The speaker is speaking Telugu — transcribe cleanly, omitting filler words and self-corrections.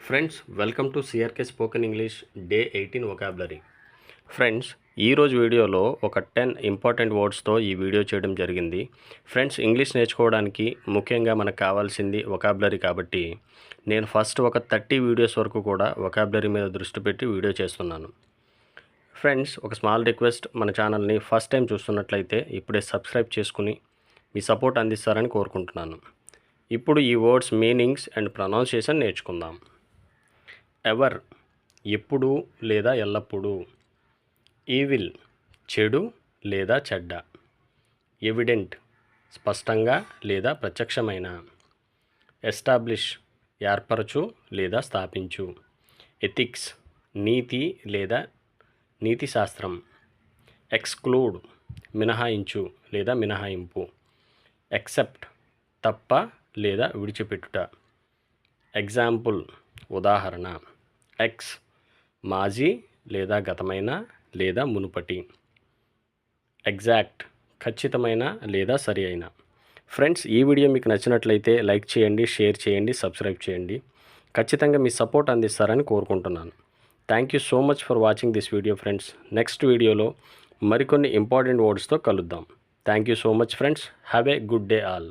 Friends welcome to CRK spoken English day 18 vocabulary. Friends ఈరోజు వీడియోలో ఒక 10 ఇంపార్టెంట్ వర్డ్స్తో ఈ వీడియో చేయడం జరిగింది. ఫ్రెండ్స్ ఇంగ్లీష్ నేర్చుకోవడానికి ముఖ్యంగా మనకు కావాల్సింది వొకాబులరీ కాబట్టి నేను ఫస్ట్ ఒక 30 వీడియోస్ వరకు కూడా వొకాబులరీ మీద దృష్టి పెట్టి వీడియో చేస్తున్నాను. ఫ్రెండ్స్ ఒక స్మాల్ రిక్వెస్ట్, మన ఛానల్ని ఫస్ట్ టైం చూస్తున్నట్లయితే ఇప్పుడే సబ్స్క్రైబ్ చేసుకుని మీ సపోర్ట్ అందిస్తారని కోరుకుంటున్నాను. ఇప్పుడు ఈ వర్డ్స్ మీనింగ్స్ అండ్ ప్రొనౌన్సియేషన్ నేర్చుకుందాం. ఎవర్ ఎప్పుడు లేదా ఎల్లప్పుడూ. ఈవిల్ చెడు లేదా చెడ్డ. ఎవిడెంట్ స్పష్టంగా లేదా ప్రత్యక్షమైన. ఎస్టాబ్లిష్ ఏర్పరచు లేదా స్థాపించు. ఎథిక్స్ నీతి లేదా నీతి శాస్త్రం. ఎక్స్క్లూడ్ మినహాయించు లేదా మినహాయింపు. ఎక్సెప్ట్ తప్ప లేదా విడిచిపెట్టుట. ఎగ్జాంపుల్ ఉదాహరణ. ఎక్స్ మాజీ లేదా గతమైన లేదా మునుపటి. ఎగ్జాక్ట్ ఖచ్చితమైన లేదా సరి అయిన. ఫ్రెండ్స్ ఈ వీడియో మీకు నచ్చినట్లయితే లైక్ చేయండి, షేర్ చేయండి, సబ్స్క్రైబ్ చేయండి. ఖచ్చితంగా మీ సపోర్ట్ అందిస్తారని కోరుకుంటున్నాను. Thank you so much for watching this video friends. Next వీడియోలో మరికొన్ని ఇంపార్టెంట్ వర్డ్స్తో కలుద్దాం. Thank you so much friends. Have a good day all.